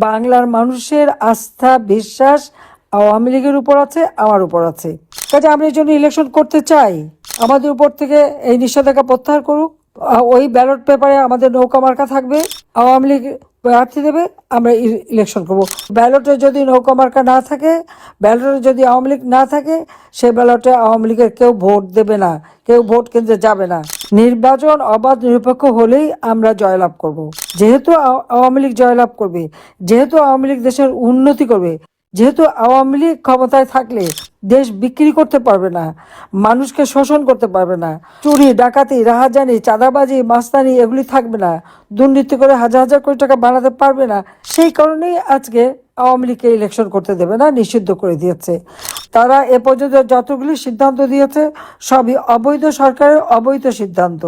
বাংলার মানুষের আস্থা বিশ্বাস আওয়ামী লীগের উপর আছে, আমার উপর আছে। কাজে আমরা এই জন্য ইলেকশন করতে চাই। আমাদের উপর থেকে এই নিষেধাজ্ঞা প্রত্যাহার করুক। ওই ব্যালট পেপারে আমাদের নৌকা মার্কা থাকবে, আওয়ামী লীগ প্রার্থী দেবে, আমরা ইলেকশন করব। ব্যালটে যদি নৌকা মার্কা না থাকে, ব্যালটে যদি আওয়ামী লীগ না থাকে, সে ব্যালটে আওয়ামী লীগের কেউ ভোট দেবে না, কেউ ভোট কেন্দ্রে যাবে না। নির্বাচন অবাধ নিরপেক্ষ হলেই আমরা জয়লাভ করব। যেহেতু আওয়ামী লীগ জয়লাভ করবে, যেহেতু আওয়ামী লীগ দেশের উন্নতি করবে, যেহেতু আওয়ামী লীগ ক্ষমতায় থাকলে দেশ বিক্রি করতে পারবে না, মানুষকে শোষণ করতে পারবে না, চুরি ডাকাতি রাহাজানি চাঁদাবাজি মাস্তানি এগুলি থাকবে না, দুর্নীতি করে হাজার হাজার কোটি টাকা বানাতে পারবে না, সেই কারণেই আজকে আওয়ামী লীগকে ইলেকশন করতে দেবে না, নিষিদ্ধ করে দিয়েছে। তারা এ পর্যন্ত যতগুলি সিদ্ধান্ত দিয়েছে সবই অবৈধ সরকারের অবৈধ সিদ্ধান্ত।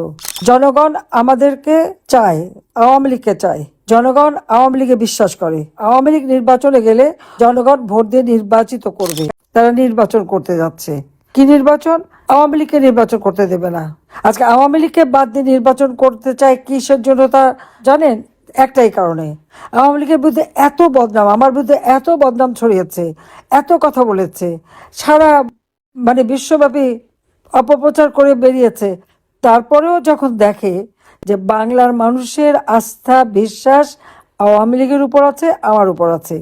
জনগণ আমাদেরকে চায়, আওয়ামী লীগকে চায়। জনগণ আওয়ামী লীগে বিশ্বাস করে। আওয়ামী লীগ নির্বাচনে গেলে জনগণ ভোট দিয়ে নির্বাচিত করবে। তারা নির্বাচন করতে যাচ্ছে। কি নির্বাচন? আওয়ামী লীগকে নির্বাচন করতে দেবে না। আজকে আওয়ামী লীগকে বাদ দিয়ে নির্বাচন করতে চায় কিসের জন্য তা জানেন? একটাই কারণে, আওয়ামী লীগের বিরুদ্ধে এত বদনাম, আমার বিরুদ্ধে এত বদনাম ছড়িয়েছে, এত কথা বলেছে, সারা বিশ্বব্যাপী অপপ্রচার করে বেরিয়েছে। তারপরেও যখন দেখে যে বাংলার মানুষের আস্থা বিশ্বাস আওয়ামী লীগের উপর আছে, আমার উপর আছে,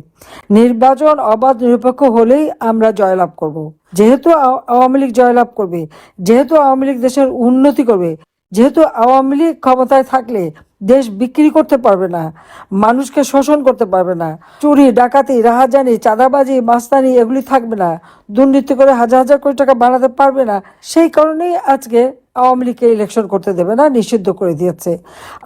নির্বাচন অবাধ নিরপেক্ষ হলেই আমরা জয়লাভ করব। যেহেতু আওয়ামী লীগ জয়লাভ করবে, যেহেতু আওয়ামী লীগ দেশের উন্নতি করবে, যেহেতু আওয়ামী লীগ ক্ষমতায় থাকলে দেশ বিক্রি করতে পারবে না, মানুষকে শোষণ করতে পারবে না, চুরি ডাকাতি রাহাজানি চাঁদাবাজি মাস্তানি এগুলি থাকবে না, দুর্নীতি করে হাজার হাজার কোটি টাকা বানাতে পারবে না, সেই কারণেই আজকে আওয়ামী লীগকে ইলেকশন করতে দেবে না, নিষিদ্ধ করে দিয়েছে।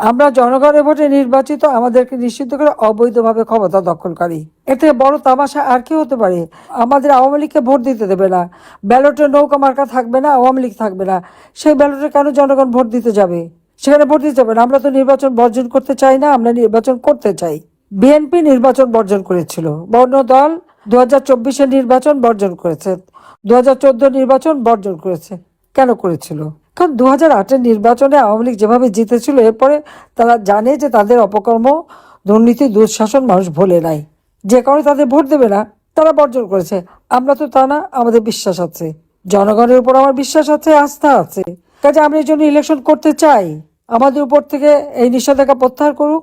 আমরা জনগণের ভোটে নির্বাচিত, আমাদেরকে নিষিদ্ধ করে অবৈধভাবে ক্ষমতা দখলকারী। এর থেকে বড় তামাশা আর কি হতে পারে? আমাদের আওয়ামী লীগকে ভোট দিতে দেবে না, ব্যালটে নৌকা মার্কা থাকবে না, আওয়ামী লীগ থাকবে না, সেই ব্যালটে কেন জনগণ ভোট দিতে যাবে? সেখানে ভোট দিতে যাবে না। আমরা তো নির্বাচন বর্জন করতে চাই না, আমরা নির্বাচন করতে চাই। বিএনপি নির্বাচন বর্জন করেছিল, বর্ণ দল 2024-এর নির্বাচন বর্জন করেছে, 2014 নির্বাচন বর্জন করেছে। কেন করেছিল? কারণ 2008-এর নির্বাচনে আওয়ামী লীগ যেভাবে জিতেছিল, এরপরে তারা জানে যে তাদের অপকর্ম দুর্নীতি দুঃশাসন মানুষ ভোলে নাই, যে কারণে তাদের ভোট দেবে না, তারা বর্জন করেছে। আমরা তো তা না, আমাদের বিশ্বাস আছে, জনগণের উপর আমার বিশ্বাস আছে, আস্থা আছে। কাজে আমরা এই জন্য ইলেকশন করতে চাই। আমাদের উপর থেকে এই নিষেধাজ্ঞা প্রত্যাহার করুক।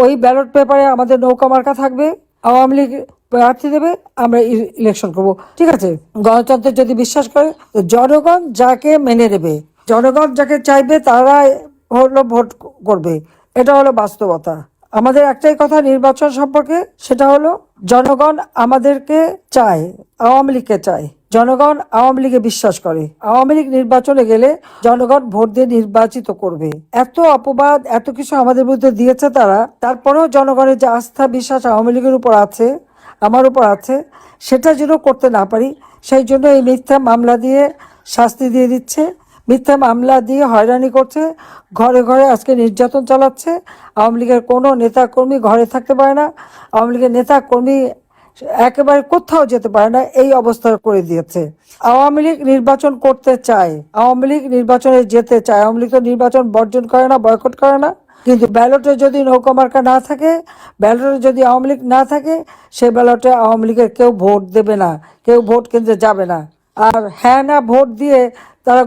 ওই ব্যালট পেপারে আমাদের নৌকা মার্কা থাকবে, আওয়ামী লীগ প্রার্থী দেবে, আমরা ইলেকশন করব। ঠিক আছে? গণতন্ত্রে যদি বিশ্বাস করে, জনগণ যাকে মেনে নেবে, জনগণ যাকে চাইবে তারা হলো ভোট করবে। এটা হলো বাস্তবতা। আমাদের একটাই কথা নির্বাচন সম্পর্কে, সেটা হলো জনগণ আমাদেরকে চায়, আওয়ামী লীগকে চায়। জনগণ আওয়ামী লীগে বিশ্বাস করে। আওয়ামী লীগ নির্বাচনে গেলে জনগণ ভোট দিয়ে নির্বাচিত করবে। এত অপবাদ এত কিছু আমাদের বিরুদ্ধে দিয়েছে তারা, তারপরেও জনগণের যে আস্থা বিশ্বাস আওয়ামী লীগের উপর আছে, আমার উপর আছে, সেটা যেন করতে না পারি, সেই জন্য এই মিথ্যা মামলা দিয়ে শাস্তি দিয়ে দিচ্ছে, মিথ্যা মামলা দিয়ে হয়রানি করছে, ঘরে ঘরে আজকে নির্যাতন চালাচ্ছে। আওয়ামী লীগের কোনো নেতাকর্মী ঘরে থাকতে পারে না, আওয়ামী লীগের নেতাকর্মী একেবারে কোথাও যেতে পারে না, এই অবস্থা করে দিয়েছে। আওয়ামী লীগ নির্বাচন করতে চায়, আওয়ামী লীগ নির্বাচনে যেতে চায়। আওয়ামী লীগ তো নির্বাচন বর্জন করে না, বয়কট করে না, কিন্তু ব্যালটে যদি নৌকা মার্কা না থাকে, ব্যালটে যদি আওয়ামী লীগ না থাকে, সে ব্যালটে আওয়ামী লীগের কেউ ভোট দেবে না, কেউ ভোট কেন্দ্রে যাবে না। আর হ্যাঁ না ভোট দিয়ে তারা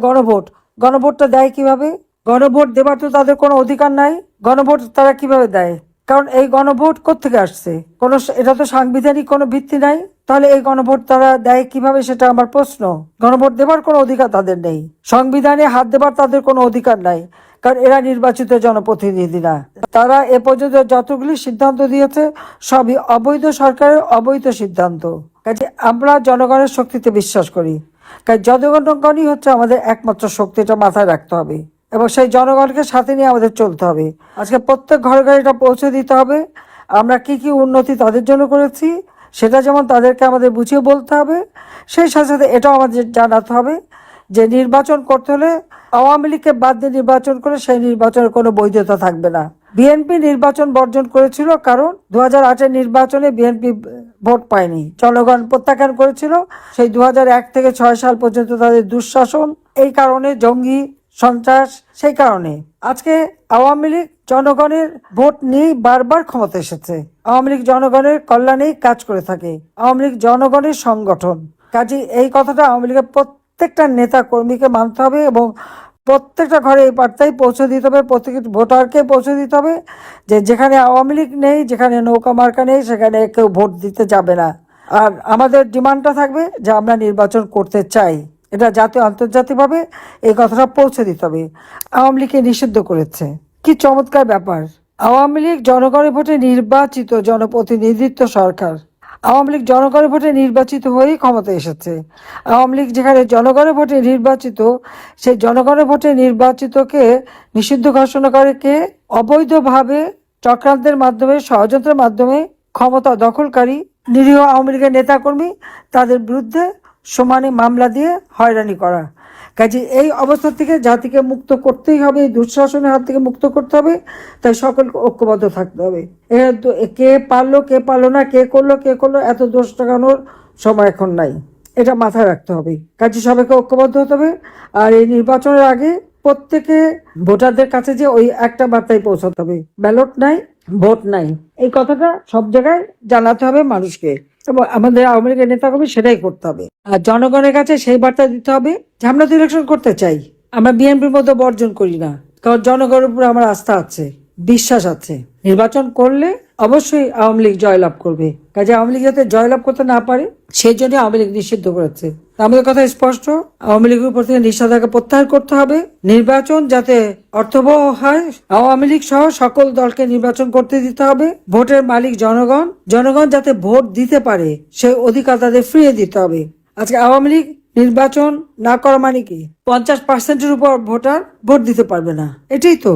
গণভোটটা দেয় কিভাবে? গণভোট দেবার তো তাদের কোনো অধিকার নাই। গণভোট তারা কিভাবে দেয়? কারণ এই গণভোট কোত্থেকে আসছে? এটা তো সাংবিধানিক কোনো ভিত্তি নাই। তাহলে এই গণভোট তারা দেয় কিভাবে, সেটা আমার প্রশ্ন। গণভোট দেবার কোনো অধিকার তাদের নেই, সংবিধানে হাত দেবার তাদের কোনো অধিকার নাই, কারণ এরা নির্বাচিত জনপ্রতিনিধি না। তারা এ পর্যন্ত যতগুলি সিদ্ধান্ত দিয়েছে সবই অবৈধ সরকারের অবৈধ সিদ্ধান্ত। কাজে আমরা জনগণের শক্তিতে বিশ্বাস করি, কারণ জনগণই হচ্ছে আমাদের একমাত্র শক্তি, এটা মাথায় রাখতে হবে এবং সেই জনগণকে সাথে নিয়ে আমাদের চলতে হবে। আজকে প্রত্যেক ঘরে ঘরে এটা পৌঁছে দিতে হবে। আমরা কি কি উন্নতি তাদের জন্য করেছি সেটা যেমন তাদেরকে আমাদের বুঝিয়ে বলতে হবে, সেই সাথে সাথে এটাও আমাদের জানাতে হবে যে নির্বাচন করতে হলে আওয়ামী লীগকে বাদ দিয়ে নির্বাচন করে সেই নির্বাচনের কোনো বৈধতা থাকবে না। বিএনপি নির্বাচন বর্জন করেছিল কারণ 2008-এর নির্বাচনে বিএনপি ভোট পায়নি, জনগণ প্রত্যাখ্যান করেছিল। সেই 2001 থেকে 6 সাল পর্যন্ত তাদের দুঃশাসন, এই কারণে জঙ্গি সন্ত্রাস, সেই কারণে আজকে আওয়ামী লীগ জনগণের ভোট নিয়েই বারবার ক্ষমতা এসেছে। আওয়ামী লীগ জনগণের কল্যাণেই কাজ করে থাকে। আওয়ামী লীগ জনগণের সংগঠন। কাজে এই কথাটা আওয়ামী লীগের প্রত্যেকটা নেতা কর্মীকে মানতে হবে এবং প্রত্যেকটা ঘরে এই বার্তাই পৌঁছে দিতে হবে, প্রত্যেক ভোটারকে পৌঁছে দিতে হবে যে যেখানে আওয়ামী লীগ নেই, যেখানে নৌকা মার্কা নেই, সেখানে কেউ ভোট দিতে যাবে না। আর আমাদের ডিমান্ডটা থাকবে যে আমরা নির্বাচন করতে চাই। এটা জাতীয় আন্তর্জাতিকভাবে এই কথাটা পৌঁছে দিতে হবে। আওয়ামী লীগকে নিষিদ্ধ করেছে, কি চমৎকার ব্যাপার। আওয়ামী লীগ জনগণের ভোটে নির্বাচিত জনপ্রতিনিধিত্ব সরকার। আওয়ামী লীগ জনগণের ভোটে নির্বাচিত হয়েই ক্ষমতা এসেছে। আওয়ামী লীগ যেখানে জনগণের ভোটে নির্বাচিত, সেই জনগণের ভোটে নির্বাচিতকে নিষিদ্ধ ঘোষণা করে কে? অবৈধভাবে চক্রান্তের মাধ্যমে, ষড়যন্ত্রের মাধ্যমে ক্ষমতা দখলকারী নিরীহ আওয়ামী লীগের নেতাকর্মী, তাদের বিরুদ্ধে সমানে মামলা দিয়ে হয়রানি করা। কাজে এই অবস্থা থেকে জাতিকে মুক্ত করতেই হবে, এই দুঃশাসনের হাত থেকে মুক্ত করতে হবে। তাই সকলকে ঐক্যবদ্ধ থাকতে হবে। কে পারলো কে পারলো না, কে করলো এত দোষ টাকানোর সময় এখন নাই, এটা মাথায় রাখতে হবে। কাজে সবাইকে ঐক্যবদ্ধ হতে হবে। আর এই নির্বাচনের আগে প্রত্যেকে ভোটারদের কাছে যে ওই একটা বার্তায় পৌঁছাতে হবে, ব্যালট নাই, ভোট নাই, এই কথাটা সব জায়গায় জানাতে হবে মানুষকে। এবং আমাদের আওয়ামী লীগের নেতাকর্মী সেটাই করতে হবে। আর জনগণের কাছে সেই বার্তা দিতে হবে যে আমরা তো ইলেকশন করতে চাই, আমরা বিএনপির মতো বর্জন করি না। কারণ জনগণের উপর আমার আস্থা আছে, বিশ্বাস আছে। নির্বাচন করলে অবশ্যই আওয়ামী লীগ জয়লাভ করবে। কাজে আওয়ামী লীগ যাতে জয়লাভ করতে না পারে সেই জন্য আওয়ামী লীগ নিষিদ্ধ করেছে। আমাদের কথা স্পষ্ট, আওয়ামী লীগের উপর থেকে নিষেধাজ্ঞা প্রত্যাহার করতে হবে। নির্বাচন যাতে অর্থবহ হয়, আওয়ামী লীগ সহ সকল দলকে নির্বাচন করতে দিতে হবে। ভোটের মালিক জনগণ, জনগণ যাতে ভোট দিতে পারে সেই অধিকার তাদের ফিরিয়ে দিতে হবে। আজকে আওয়ামী লীগ নির্বাচন না করা মানে কি? 50% উপর ভোটার ভোট দিতে পারবে না। এটাই তো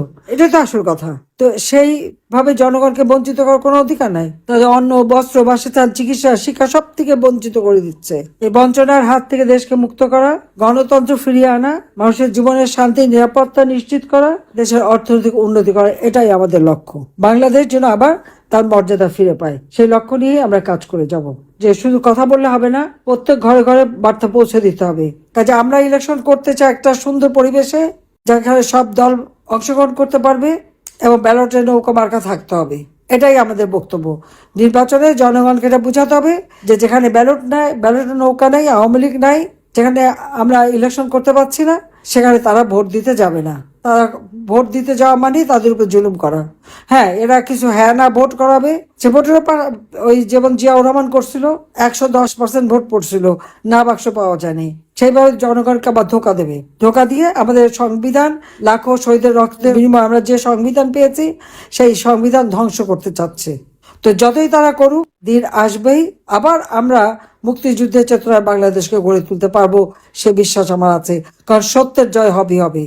আসল কথা। তো সেইভাবে জনগণকে বঞ্চিত করার কোনো অধিকার নাই। তাদের অন্ন, বস্ত্র, বাসস্থান, চিকিৎসা, শিক্ষা সব থেকে বঞ্চিত করে দিচ্ছে। এই বঞ্চনার হাত থেকে দেশকে মুক্ত করা, গণতন্ত্র ফিরিয়ে আনা, মানুষের জীবনের শান্তি নিরাপত্তা নিশ্চিত করা, দেশের অর্থনৈতিক উন্নতি করা, এটাই আমাদের লক্ষ্য। বাংলাদেশ যেন আবার তার মর্যাদা ফিরে পায়, সেই লক্ষ্য নিয়ে আমরা কাজ করে যাব। যে শুধু কথা বললে হবে না, প্রত্যেক ঘরে ঘরে বার্তা পৌঁছে দিতে হবে। কাজে আমরা ইলেকশন করতে চাই একটা সুন্দর পরিবেশে, যেখানে সব দল অংশগ্রহণ করতে পারবে এবং ব্যালটে নৌকা মার্কা থাকতে হবে। এটাই আমাদের বক্তব্য। নির্বাচনে জনগণকে এটা বোঝাতে হবে যে যেখানে ব্যালট নাই, ব্যালটে নৌকা নাই, আওয়ামী লীগ নাই, যেখানে আমরা ইলেকশন করতে পারছি না, সেখানে তারা ভোট দিতে যাবে না। তারা ভোট দিতে যাওয়া মানে তাদের উপর জুলুম করা। হ্যাঁ, এরা কিছু হ্যাঁ না ভোট করাবে, সে ভোটের ওই যেমন জিয়াউর রহমান করছিল, 110% ভোট পড়ছিল, না বাক্স পাওয়া যায়নি। সেইভাবে জনগণকে আবার ধোকা দেবে। ধোকা দিয়ে আমাদের সংবিধান, লাখো শহীদের রক্তের বিনিময়ে আমরা যে সংবিধান পেয়েছি, সেই সংবিধান ধ্বংস করতে চাচ্ছে। তো যতই তারা করুক, দিন আসবেই আবার আমরা মুক্তিযুদ্ধের চেতনায় বাংলাদেশকে গড়ে তুলতে পারবো, সে বিশ্বাস আমার আছে। কারণ সত্যের জয় হবে।